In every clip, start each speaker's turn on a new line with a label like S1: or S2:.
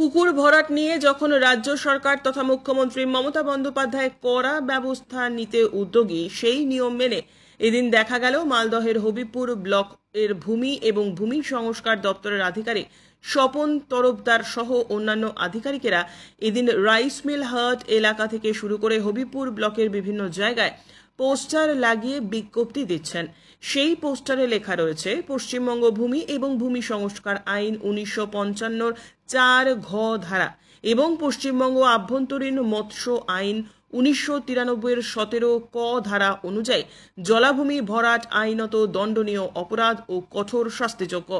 S1: পুকুর ভরাট নিয়ে যখন রাজ্য সরকার তথা মুখ্যমন্ত্রী মমতা বন্দ্যোপাধ্যায় কড়া ব্যবস্থা নিতে উদ্যোগী, সেই নিয়ম মেনে এদিন দেখা গেল মালদহের হবিপুর ব্লক এর ভূমি এবং ভূমি সংস্কার দপ্তরের আধিকারিক স্বপন তরফদার সহ অন্যান্য আধিকারিকেরা এদিন রাইস মিল হাট এলাকা থেকে শুরু করে হবিপুর ব্লকের বিভিন্ন জায়গায় পোস্টার লাগিয়ে বিজ্ঞপ্তি দিচ্ছেন। সেই পোস্টারে লেখা রয়েছে পশ্চিমবঙ্গ ভূমি এবং ভূমি সংস্কার আইন 1955 4 ঘ ধারা এবং পশ্চিমবঙ্গ আভ্যন্তরীণ মৎস্য আইন 1993 17 ক ধারা অনুযায়ী জলাভূমি ভরাট আইনত দণ্ডনীয় অপরাধ ও কঠোর শাস্তিযোগ্য।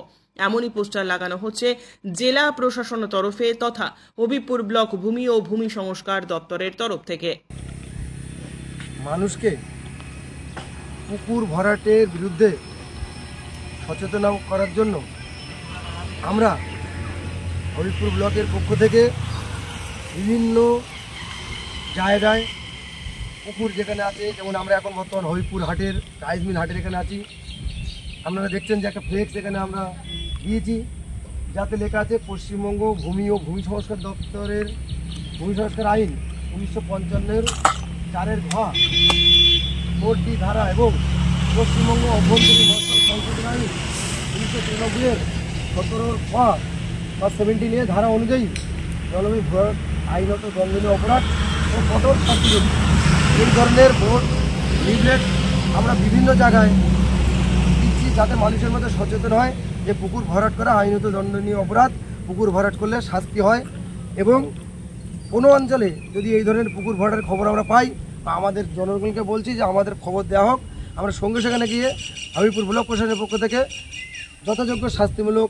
S1: এমনই পোস্টার লাগানো হচ্ছে জেলা প্রশাসনের তরফে তথা হবিপুর ব্লক ভূমি ও ভূমি সংস্কার দপ্তরের তরফ থেকে।
S2: মানুষকে পুকুর ভরাটের বিরুদ্ধে সচেতন করার জন্য আমরা হবিপুর ব্লকের পক্ষ থেকে বিভিন্ন জায়গায় পুকুর যেখানে আছে, যেমন আমরা এখন বর্তমান হবিপুর হাটের রাইস মিল হাটের এখানে আছি। আপনারা দেখছেন যে একটা ফ্লেক্স এখানে আমরা দিয়েছি, যাতে লেখা আছে পশ্চিমবঙ্গ ভূমি ও ভূমি সংস্কার দপ্তরের ভূমি সংস্কার আইন 1955 4 ঘ 4 ধারা এবং পশ্চিমবঙ্গ অভ্যন্তরীণ মৎস্য সংশোধন আইন 1993 17 ক বা 17 ধারা অনুযায়ী জলাভূমি ভরাট আইনত দণ্ডনীয় অপরাধ ও কঠোর শাস্তিযোগ্য। এই ধরনের বোর্ড লিফলেট আমরা বিভিন্ন জায়গায় দিচ্ছি, যাতে মানুষের মধ্যে সচেতন হয় যে পুকুর ভরাট করা আইনত দণ্ডনীয় অপরাধ, পুকুর ভরাট করলে শাস্তি হয়। এবং কোনো অঞ্চলে যদি এই ধরনের পুকুর ভরাটের খবর আমরা পাই বা আমাদের জনগণকে বলছি যে আমাদের খবর দেওয়া হোক, আমরা সঙ্গে সেখানে গিয়ে হবিপুর ব্লক প্রশাসনের পক্ষ থেকে যথাযোগ্য শাস্তিমূলক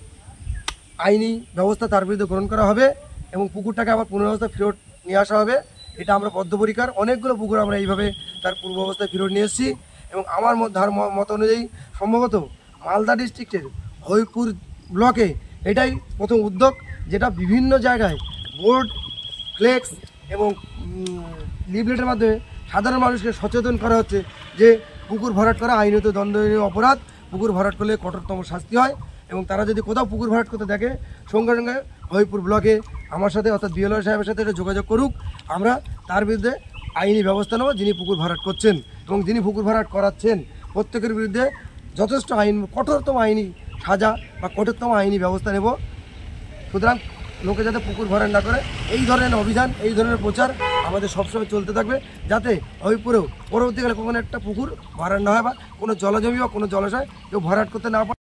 S2: আইনি ব্যবস্থা তার বিরুদ্ধে গ্রহণ করা হবে এবং পুকুরটাকে আবার পুনরাবস্থা ফেরত নিয়ে আসা হবে। এটা আমরা বদ্ধপরিকর। অনেকগুলো পুকুর আমরা এইভাবে তার পূর্ব অবস্থায় ফেরত নিয়ে এসেছি এবং আমার মত অনুযায়ী সম্ভবত মালদা ডিস্ট্রিক্টের হবিপুর ব্লকে এটাই প্রথম উদ্যোগ, যেটা বিভিন্ন জায়গায় বোর্ড, ফ্লেক্স এবং লিফলেটের মাধ্যমে সাধারণ মানুষকে সচেতন করা হচ্ছে যে পুকুর ভরাট করা আইনত দণ্ডনীয় অপরাধ, পুকুর ভরাট করলে কঠোরতম শাস্তি হয়। এবং তারা যদি কোথাও পুকুর ভরাট করতে দেখে সঙ্গে সঙ্গে হবিপুর ব্লকে আমার সাথে অর্থাৎ বিএলও সাহেবের সাথে এটা যোগাযোগ করুক। আমরা তার বিরুদ্ধে আইনি ব্যবস্থা নেব, যিনি পুকুর ভরাট করছেন এবং যিনি পুকুর ভরাট করাচ্ছেন প্রত্যেকের বিরুদ্ধে যথেষ্ট কঠোরতম আইনি সাজা বা কঠোরতম আইনি ব্যবস্থা নেব। সুতরাং লোকে যাতে পুকুর ভরাট না করে, এই ধরনের অভিযান, এই ধরনের প্রচার আমাদের সবসময় চলতে থাকবে, যাতে হবিপুরেও পরবর্তীকালে কখনো একটা পুকুর ভরাট না হয় বা কোনো জলজমি বা কোনো জলাশয় কেউ ভরাট করতে না পারে।